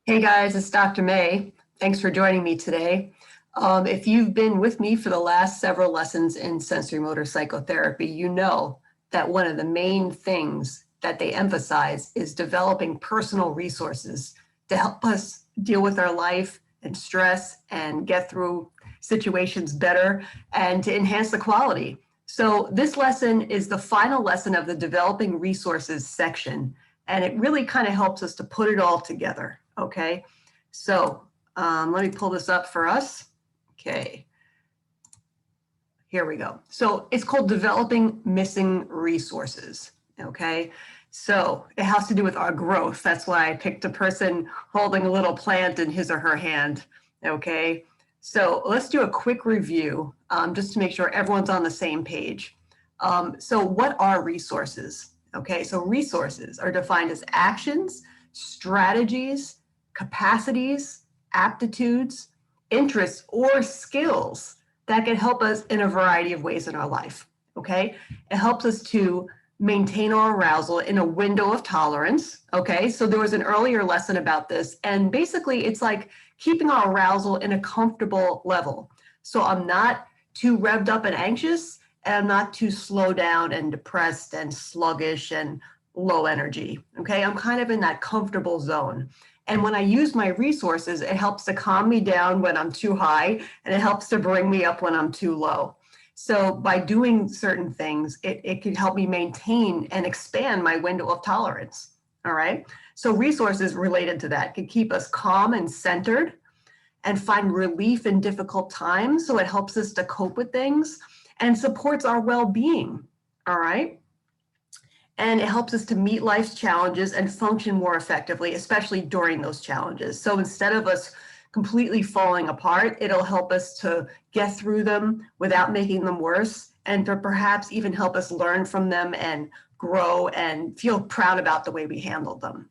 Hey guys, it's Dr. May. Thanks for joining me today. If you've been with me for the last several lessons in sensorimotor psychotherapy, you know that one of the main things that they emphasize is developing personal resources to help us deal with our life and stress and get through situations better and to enhance the quality. So this lesson is the final lesson of the developing resources section, and it really kind of helps us to put it all together. Okay, so let me pull this up for us. Okay, here we go. So it's called developing missing resources. Okay, so it has to do with our growth. That's why I picked a person holding a little plant in his or her hand. Okay, so let's do a quick review just to make sure everyone's on the same page. So what are resources? Okay, so resources are defined as actions, strategies, capacities, aptitudes, interests, or skills that can help us in a variety of ways in our life, okay? It helps us to maintain our arousal in a window of tolerance, okay? So there was an earlier lesson about this, and basically it's like keeping our arousal in a comfortable level. So I'm not too revved up and anxious, and I'm not too slow down and depressed and sluggish and low energy, okay? I'm kind of in that comfortable zone. And when I use my resources, it helps to calm me down when I'm too high, and it helps to bring me up when I'm too low. So by doing certain things, it can help me maintain and expand my window of tolerance, all right? So resources related to that can keep us calm and centered and find relief in difficult times. So it helps us to cope with things and supports our well-being, all right? And it helps us to meet life's challenges and function more effectively, especially during those challenges. So instead of us completely falling apart, it'll help us to get through them without making them worse, and to perhaps even help us learn from them and grow and feel proud about the way we handled them.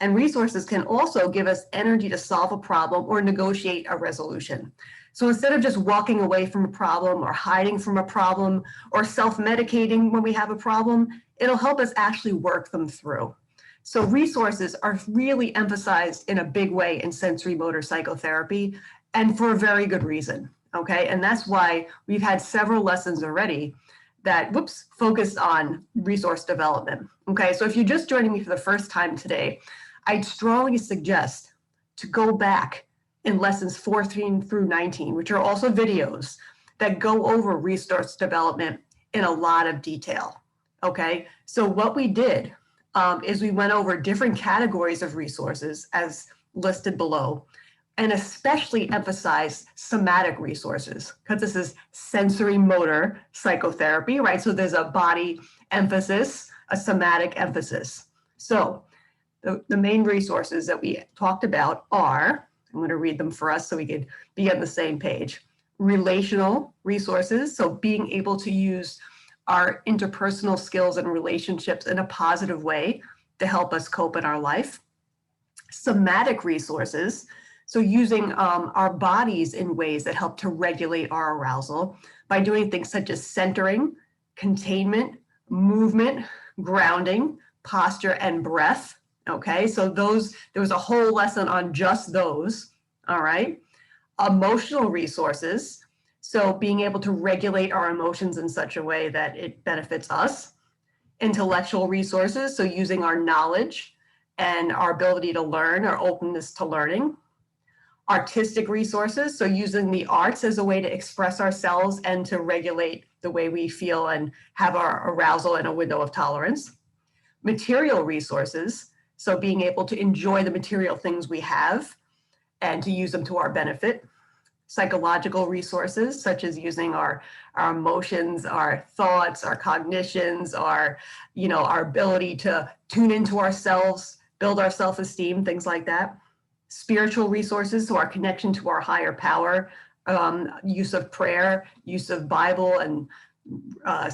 And resources can also give us energy to solve a problem or negotiate a resolution. So instead of just walking away from a problem or hiding from a problem or self-medicating when we have a problem, it'll help us actually work them through. So resources are really emphasized in a big way in sensorimotor psychotherapy, and for a very good reason, okay? And that's why we've had several lessons already that, focused on resource development, okay? So if you're just joining me for the first time today, I'd strongly suggest to go back in lessons 14 through 19, which are also videos that go over resource development in a lot of detail, okay? So what we did is we went over different categories of resources as listed below, and especially emphasized somatic resources, because this is sensorimotor psychotherapy, right? So there's a body emphasis, a somatic emphasis. So the main resources that we talked about are, I'm going to read them for us so we could be on the same page. Relational resources, so being able to use our interpersonal skills and relationships in a positive way to help us cope in our life. Somatic resources, so using our bodies in ways that help to regulate our arousal by doing things such as centering, containment, movement, grounding, posture, and breath. Okay, so there was a whole lesson on just those, all right? Emotional resources, so being able to regulate our emotions in such a way that it benefits us. Intellectual resources, so using our knowledge and our ability to learn, our openness to learning. Artistic resources, so using the arts as a way to express ourselves and to regulate the way we feel and have our arousal in a window of tolerance. Material resources, so being able to enjoy the material things we have and to use them to our benefit. Psychological resources, such as using our emotions, our thoughts, our cognitions, our ability to tune into ourselves, build our self-esteem, things like that. Spiritual resources, so our connection to our higher power, use of prayer, use of Bible and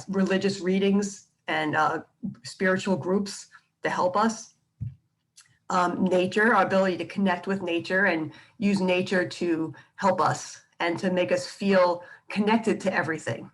religious readings and spiritual groups to help us. Nature, our ability to connect with nature and use nature to help us and to make us feel connected to everything,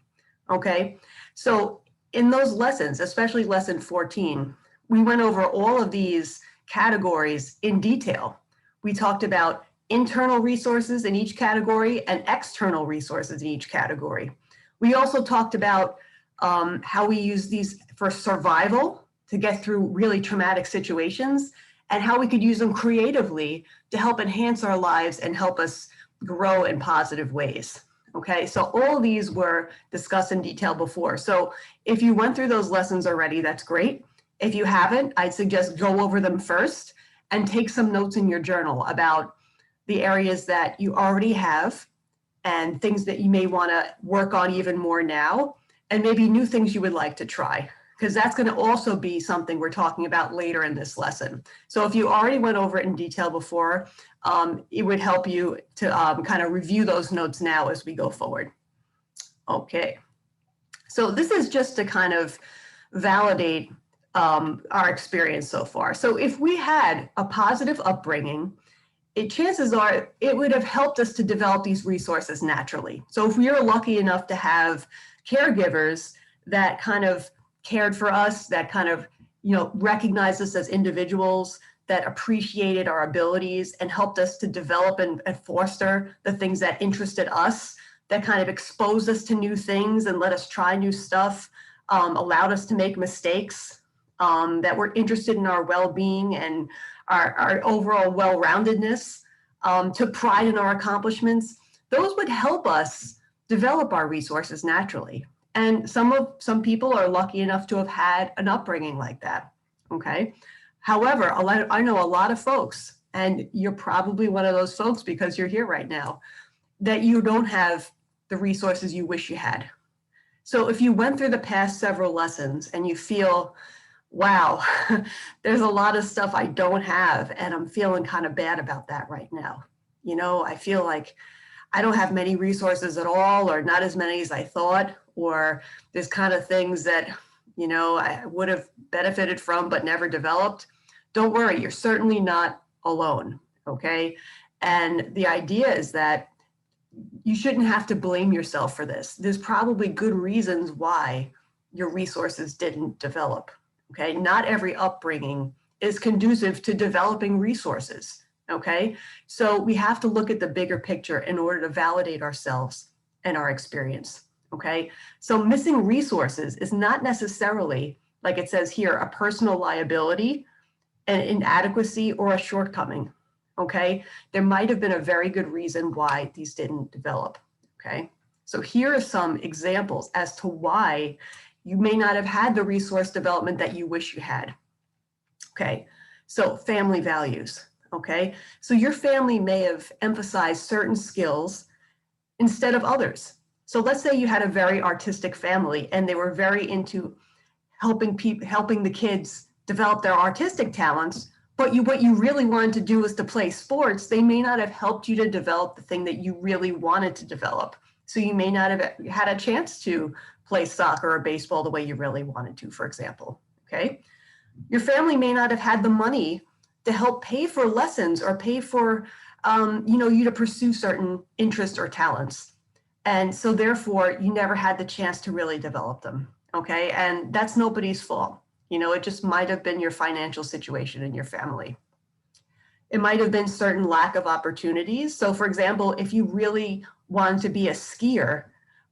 okay? So in those lessons, especially lesson 14, we went over all of these categories in detail. We talked about internal resources in each category and external resources in each category. We also talked about how we use these for survival to get through really traumatic situations, and how we could use them creatively to help enhance our lives and help us grow in positive ways. Okay, so all of these were discussed in detail before. So if you went through those lessons already, that's great. If you haven't, I'd suggest go over them first and take some notes in your journal about the areas that you already have and things that you may want to work on even more now, and maybe new things you would like to try, because that's going to also be something we're talking about later in this lesson. So if you already went over it in detail before, it would help you to kind of review those notes now as we go forward. Okay, so this is just to kind of validate our experience so far. So if we had a positive upbringing, chances are it would have helped us to develop these resources naturally. So if we are lucky enough to have caregivers that kind of cared for us, that kind of, recognized us as individuals, that appreciated our abilities and helped us to develop and foster the things that interested us, that kind of exposed us to new things and let us try new stuff, allowed us to make mistakes, that were interested in our well-being and our overall well-roundedness, took pride in our accomplishments. Those would help us develop our resources naturally. And some people are lucky enough to have had an upbringing like that, okay? However, I know a lot of folks, and you're probably one of those folks because you're here right now, that you don't have the resources you wish you had. So if you went through the past several lessons and you feel, wow, there's a lot of stuff I don't have, and I'm feeling kind of bad about that right now. I feel like I don't have many resources at all, or not as many as I thought, or there's kind of things that, I would have benefited from but never developed. Don't worry, you're certainly not alone, okay? And the idea is that you shouldn't have to blame yourself for this. There's probably good reasons why your resources didn't develop, okay? Not every upbringing is conducive to developing resources, okay? So we have to look at the bigger picture in order to validate ourselves and our experience, okay? So missing resources is not necessarily, like it says here, a personal liability, an inadequacy, or a shortcoming, okay? There might have been a very good reason why these didn't develop, okay? So here are some examples as to why you may not have had the resource development that you wish you had, okay? So family values, okay? So your family may have emphasized certain skills instead of others. So let's say you had a very artistic family and they were very into helping the kids develop their artistic talents, but what you really wanted to do was to play sports. They may not have helped you to develop the thing that you really wanted to develop. So you may not have had a chance to play soccer or baseball the way you really wanted to, for example, okay? Your family may not have had the money to help pay for lessons or pay for, you to pursue certain interests or talents. And so therefore, you never had the chance to really develop them, okay? And that's nobody's fault. It just might have been your financial situation in your family. It might have been certain lack of opportunities. So for example, if you really wanted to be a skier,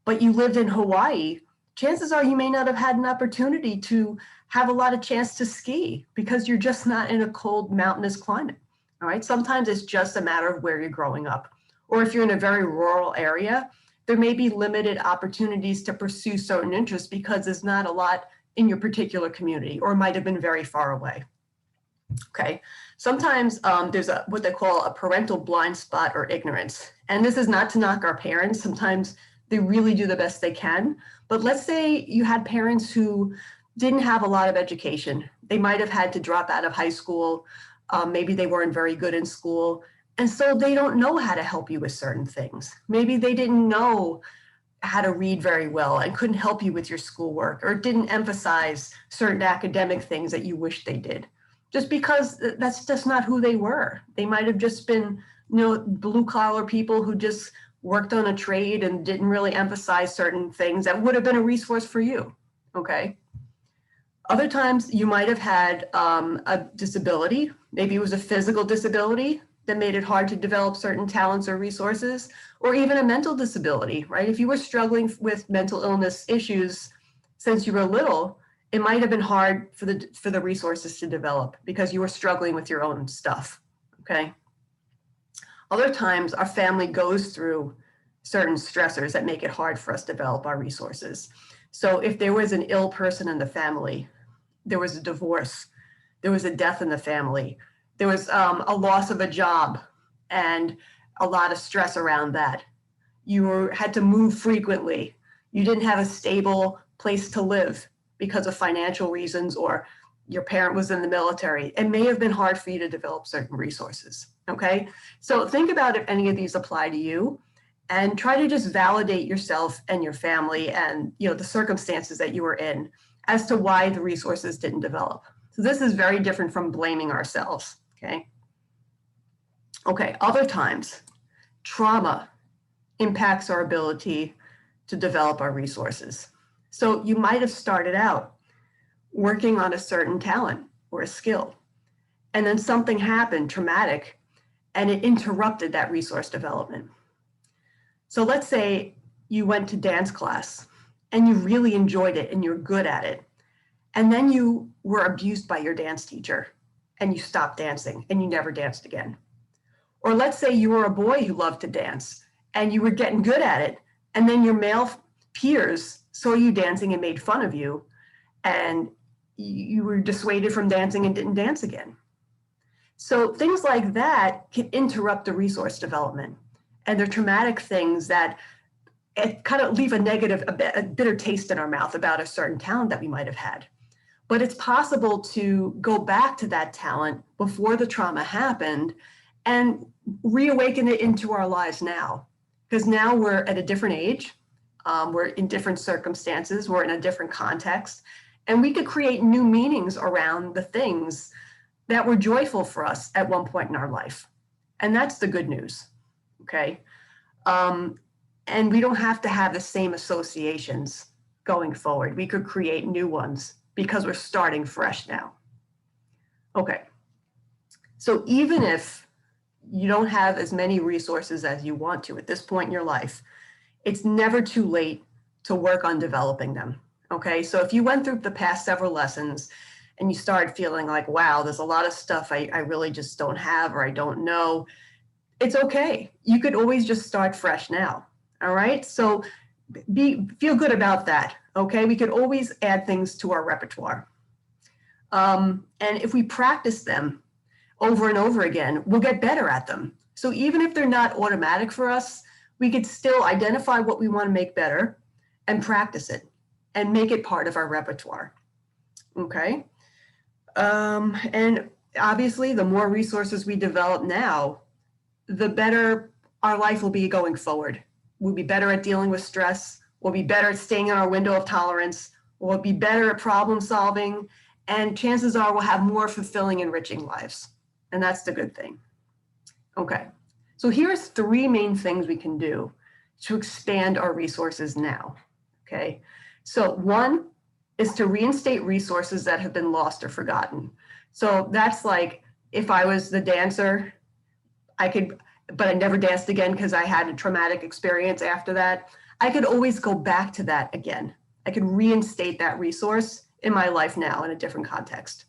but you lived in Hawaii, chances are you may not have had an opportunity to have a lot of chance to ski because you're just not in a cold mountainous climate, all right? Sometimes it's just a matter of where you're growing up. Or if you're in a very rural area, there may be limited opportunities to pursue certain interests because there's not a lot in your particular community, or might have been very far away, okay? Sometimes there's what they call a parental blind spot or ignorance. And this is not to knock our parents. Sometimes they really do the best they can. But let's say you had parents who didn't have a lot of education. They might have had to drop out of high school. Maybe they weren't very good in school. And so they don't know how to help you with certain things. Maybe they didn't know how to read very well and couldn't help you with your schoolwork, or didn't emphasize certain academic things that you wish they did, just because that's just not who they were. They might have just been, blue collar people who just worked on a trade and didn't really emphasize certain things that would have been a resource for you, okay? Other times you might have had a disability. Maybe it was a physical disability that made it hard to develop certain talents or resources, or even a mental disability, right? If you were struggling with mental illness issues since you were little, it might have been hard for the resources to develop because you were struggling with your own stuff, okay? Other times our family goes through certain stressors that make it hard for us to develop our resources. So if there was an ill person in the family, there was a divorce, there was a death in the family, there was a loss of a job and a lot of stress around that. You had to move frequently. You didn't have a stable place to live because of financial reasons, or your parent was in the military. It may have been hard for you to develop certain resources, okay? So think about if any of these apply to you, and try to just validate yourself and your family and the circumstances that you were in as to why the resources didn't develop. So this is very different from blaming ourselves, okay? Okay, other times, trauma impacts our ability to develop our resources. So you might have started out working on a certain talent or a skill, and then something happened traumatic and it interrupted that resource development. So let's say you went to dance class and you really enjoyed it and you're good at it, and then you were abused by your dance teacher and you stopped dancing and you never danced again. Or let's say you were a boy who loved to dance and you were getting good at it, and then your male peers saw you dancing and made fun of you, and you were dissuaded from dancing and didn't dance again. So things like that can interrupt the resource development, and they're traumatic things that it kind of leave a bitter taste in our mouth about a certain talent that we might have had. But it's possible to go back to that talent before the trauma happened and reawaken it into our lives now. Because now we're at a different age, we're in different circumstances, we're in a different context, and we could create new meanings around the things that were joyful for us at one point in our life. And that's the good news, okay? And we don't have to have the same associations going forward. We could create new ones because we're starting fresh now. Okay, so even if you don't have as many resources as you want to at this point in your life, it's never too late to work on developing them, okay? So if you went through the past several lessons and you started feeling like, wow, there's a lot of stuff I really just don't have or I don't know, it's okay. You could always just start fresh now, all right? So feel good about that, okay? We could always add things to our repertoire. And if we practice them over and over again, we'll get better at them. So even if they're not automatic for us, we could still identify what we want to make better and practice it and make it part of our repertoire, okay? And obviously, the more resources we develop now, the better our life will be going forward. We'll be better at dealing with stress. We'll be better at staying in our window of tolerance. We'll be better at problem solving. And chances are we'll have more fulfilling, enriching lives. And that's the good thing. Okay, so here's 3 main things we can do to expand our resources now, okay? So 1 is to reinstate resources that have been lost or forgotten. So that's like, if I was the dancer, but I never danced again because I had a traumatic experience after that, I could always go back to that again. I could reinstate that resource in my life now in a different context.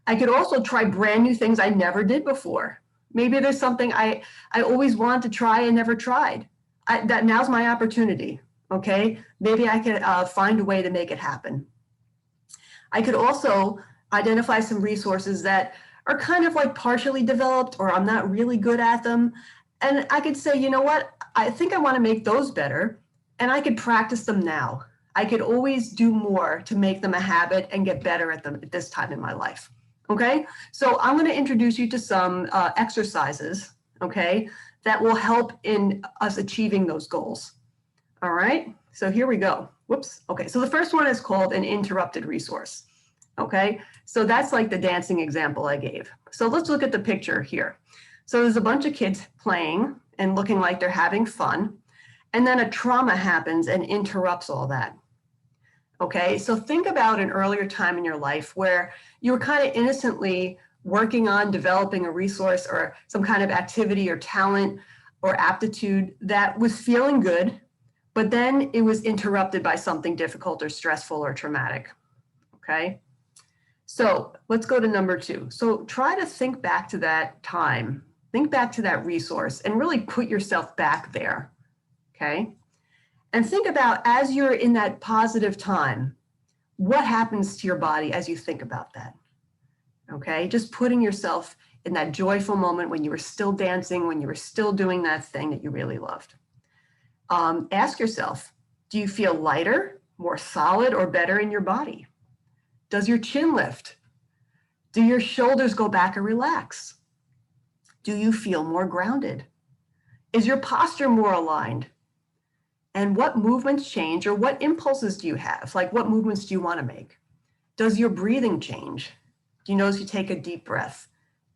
I could also try brand new things I never did before. Maybe there's something I always wanted to try and never tried. That now's my opportunity, okay? Maybe I could find a way to make it happen. I could also identify some resources that are kind of like partially developed, or I'm not really good at them. And I could say, you know what? I think I want to make those better, and I could practice them now. I could always do more to make them a habit and get better at them at this time in my life. Okay, so I'm going to introduce you to some exercises, okay, that will help in us achieving those goals. All right, so here we go. Whoops. Okay, so the first one is called an interrupted resource. Okay, so that's like the dancing example I gave. So let's look at the picture here. So there's a bunch of kids playing and looking like they're having fun, and then a trauma happens and interrupts all that. Okay, so think about an earlier time in your life where you were kind of innocently working on developing a resource or some kind of activity or talent or aptitude that was feeling good, but then it was interrupted by something difficult or stressful or traumatic. Okay, so let's go to number 2. So try to think back to that time, think back to that resource, and really put yourself back there. Okay, and think about, as you're in that positive time, what happens to your body as you think about that? Okay, just putting yourself in that joyful moment when you were still dancing, when you were still doing that thing that you really loved. Ask yourself, do you feel lighter, more solid, or better in your body? Does your chin lift? Do your shoulders go back and relax? Do you feel more grounded? Is your posture more aligned? And what movements change, or what impulses do you have? Like, what movements do you want to make? Does your breathing change? Do you notice you take a deep breath?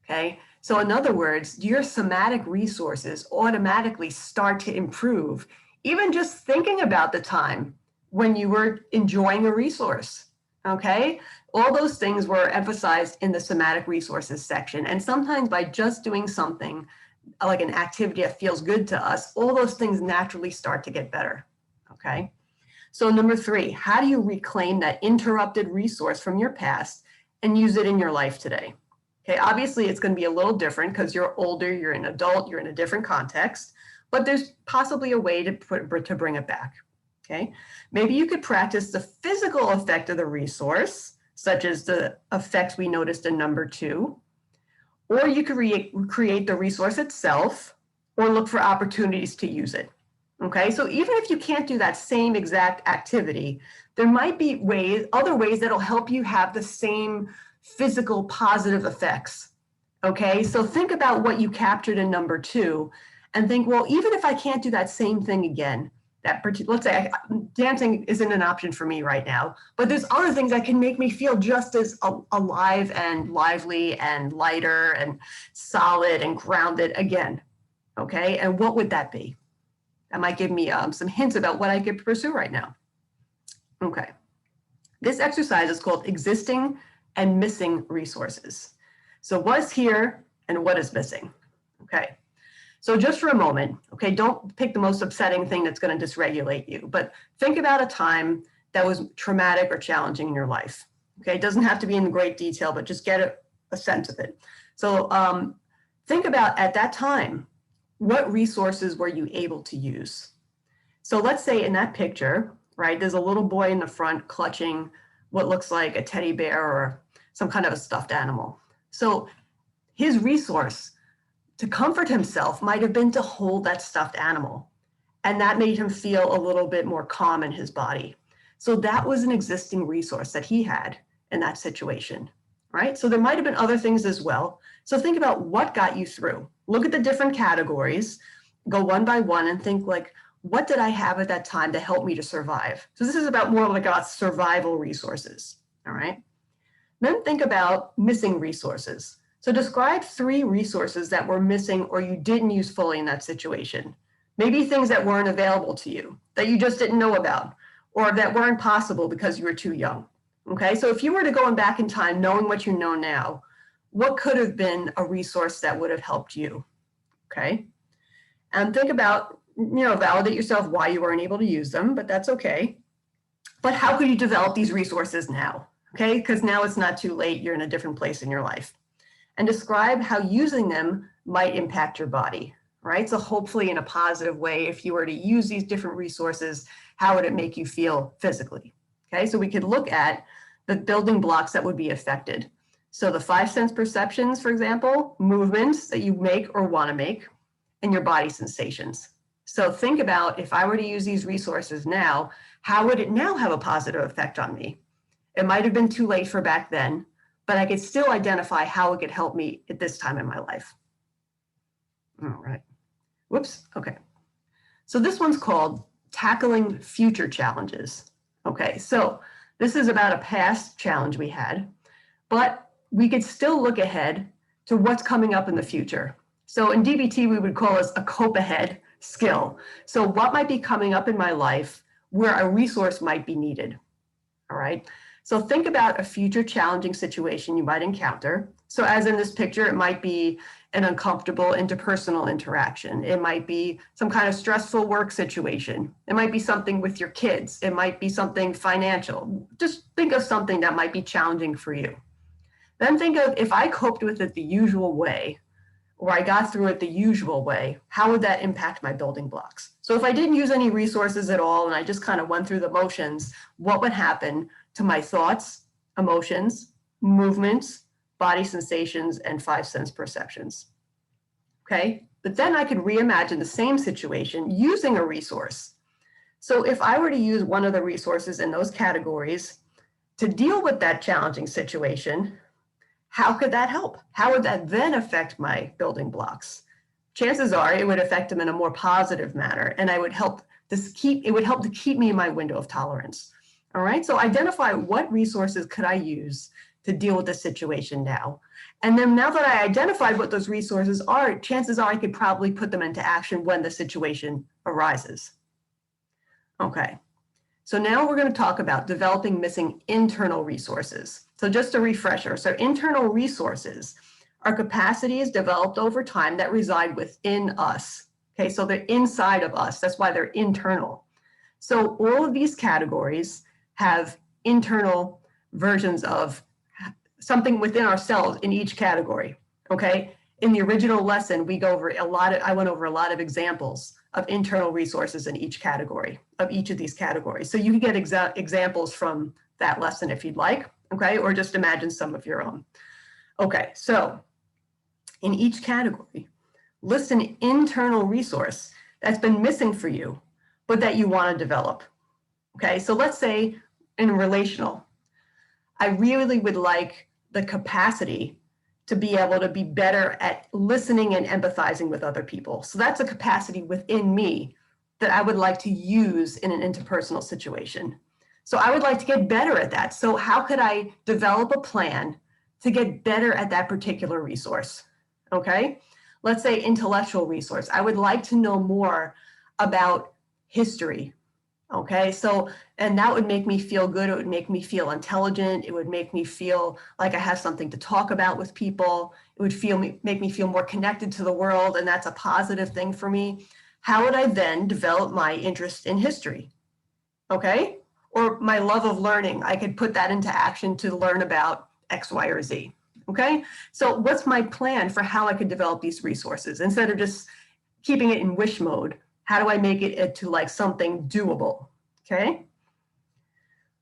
Okay, so in other words, do your somatic resources automatically start to improve, even just thinking about the time when you were enjoying a resource? Okay, all those things were emphasized in the somatic resources section. And sometimes by just doing something like an activity that feels good to us, all those things naturally start to get better. Okay, so number 3, how do you reclaim that interrupted resource from your past and use it in your life today? Okay, obviously it's going to be a little different because you're older, you're an adult, you're in a different context, but there's possibly a way to bring it back. Okay, maybe you could practice the physical effect of the resource, such as the effects we noticed in number 2, or you could create the resource itself or look for opportunities to use it. Okay, so even if you can't do that same exact activity, there might be other ways that'll help you have the same physical positive effects. Okay, so think about what you captured in number 2 and think, well, even if I can't do that same thing again, let's say dancing isn't an option for me right now, but there's other things that can make me feel just as alive and lively and lighter and solid and grounded again. Okay, and what would that be? That might give me some hints about what I could pursue right now. Okay, this exercise is called existing and missing resources. So what's here and what is missing? Okay, so just for a moment, okay, don't pick the most upsetting thing that's going to dysregulate you, but think about a time that was traumatic or challenging in your life. Okay, it doesn't have to be in great detail, but just get a sense of it. So think about, at that time, what resources were you able to use? So let's say in that picture, right, there's a little boy in the front clutching what looks like a teddy bear or some kind of a stuffed animal. So his resource to comfort himself might have been to hold that stuffed animal. And that made him feel a little bit more calm in his body. So that was an existing resource that he had in that situation, right? So there might have been other things as well. So think about what got you through. Look at the different categories, go one by one and think, like, what did I have at that time to help me to survive? So this is more like about survival resources, all right? Then think about missing resources. So describe 3 resources that were missing or you didn't use fully in that situation. Maybe things that weren't available to you, that you just didn't know about, or that weren't possible because you were too young. Okay, so if you were to go back in time, knowing what you know now, what could have been a resource that would have helped you? Okay, and think about, validate yourself why you weren't able to use them, but that's okay. But how could you develop these resources now? Okay, because now it's not too late, you're in a different place in your life. And describe how using them might impact your body, right? So hopefully in a positive way, if you were to use these different resources, how would it make you feel physically? Okay, so we could look at the building blocks that would be affected. So the 5 sense perceptions, for example, movements that you make or want to make, and your body sensations. So think about, if I were to use these resources now, how would it now have a positive effect on me? It might have been too late for back then, but I could still identify how it could help me at this time in my life. All right. Whoops. Okay. So this one's called Tackling Future Challenges. Okay. So this is about a past challenge we had, but we could still look ahead to what's coming up in the future. So in DBT, we would call this a cope ahead skill. So what might be coming up in my life where a resource might be needed? all right? So think about a future challenging situation you might encounter. So as in this picture, it might be an uncomfortable interpersonal interaction. It might be some kind of stressful work situation. It might be something with your kids. It might be something financial. Just think of something that might be challenging for you. Then think of, if I coped with it the usual way, or I got through it the usual way, how would that impact my building blocks? So if I didn't use any resources at all and I just kind of went through the motions, what would happen to my thoughts, emotions, movements, body sensations, and five sense perceptions? Okay, but then I could reimagine the same situation using a resource. So if I were to use one of the resources in those categories to deal with that challenging situation, how could that help? How would that then affect my building blocks? Chances are it would affect them in a more positive manner, and it would help to keep me in my window of tolerance. All right, so identify what resources could I use to deal with the situation now. And then now that I identified what those resources are, chances are I could probably put them into action when the situation arises. Okay. So now we're going to talk about developing missing internal resources. So just a refresher, so internal resources are capacities developed over time that reside within us. Okay, so they're inside of us. That's why they're internal. So all of these categories have internal versions of something within ourselves in each category. Okay, in the original lesson, I went over a lot of examples of internal resources in each category, of each of these categories. So you can get examples from that lesson if you'd like, okay, or just imagine some of your own. Okay, so in each category, list an internal resource that's been missing for you, but that you want to develop. Okay, so let's say in relational, I really would like the capacity to be able to be better at listening and empathizing with other people. So that's a capacity within me that I would like to use in an interpersonal situation. So I would like to get better at that. So how could I develop a plan to get better at that particular resource? Okay, let's say intellectual resource. I would like to know more about history. Okay, so, and that would make me feel good. It would make me feel intelligent. It would make me feel like I have something to talk about with people. It would make me feel more connected to the world, and that's a positive thing for me. How would I then develop my interest in history? Okay, or my love of learning. I could put that into action to learn about X, Y, or Z. Okay, so what's my plan for how I could develop these resources instead of just keeping it in wish mode? How do I make it to like something doable? Okay.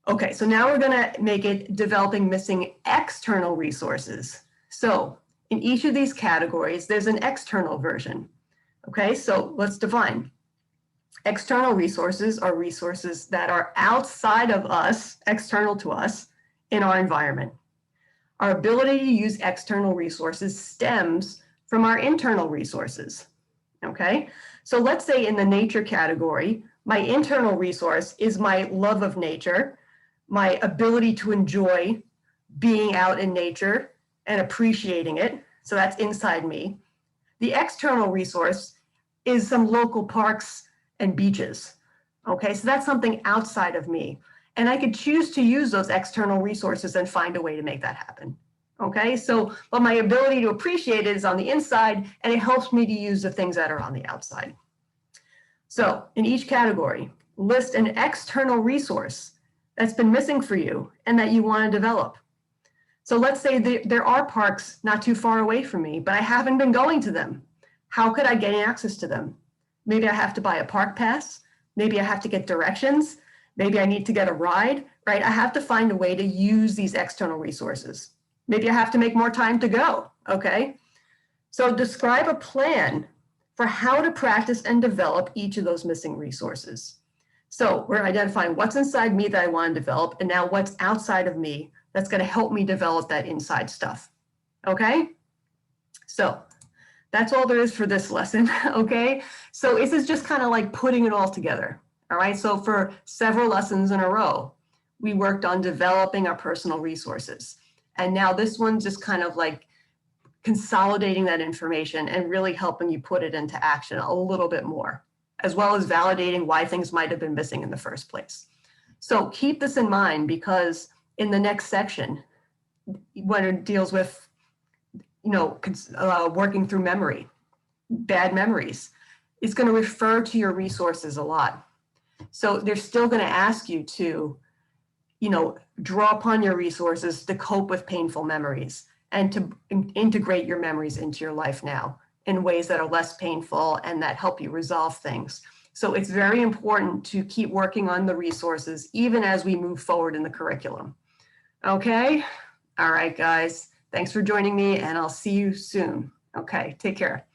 Okay, so now we're going to make it developing missing external resources. So in each of these categories, there's an external version. Okay, so let's define. External resources are resources that are outside of us, external to us, in our environment. Our ability to use external resources stems from our internal resources. Okay, so let's say in the nature category, my internal resource is my love of nature, my ability to enjoy being out in nature and appreciating it. So that's inside me. The external resource is some local parks and beaches. Okay, so that's something outside of me. And I could choose to use those external resources and find a way to make that happen. Okay, so, but my ability to appreciate it is on the inside, and it helps me to use the things that are on the outside. So in each category, list an external resource that's been missing for you and that you want to develop. So let's say there are parks not too far away from me, but I haven't been going to them. How could I get access to them? Maybe I have to buy a park pass. Maybe I have to get directions. Maybe I need to get a ride, right? I have to find a way to use these external resources. Maybe I have to make more time to go, okay? So describe a plan for how to practice and develop each of those missing resources. So we're identifying what's inside me that I want to develop, and now what's outside of me that's going to help me develop that inside stuff, okay? So that's all there is for this lesson, okay? So this is just kind of like putting it all together, all right? So for several lessons in a row, we worked on developing our personal resources. And now this one's just kind of like consolidating that information and really helping you put it into action a little bit more, as well as validating why things might have been missing in the first place. So keep this in mind, because in the next section, when it deals with, working through memory, bad memories, it's going to refer to your resources a lot. So they're still going to ask you to, draw upon your resources to cope with painful memories and to integrate your memories into your life now in ways that are less painful and that help you resolve things. So it's very important to keep working on the resources even as we move forward in the curriculum. Okay? All right, guys. Thanks for joining me, and I'll see you soon. Okay, take care.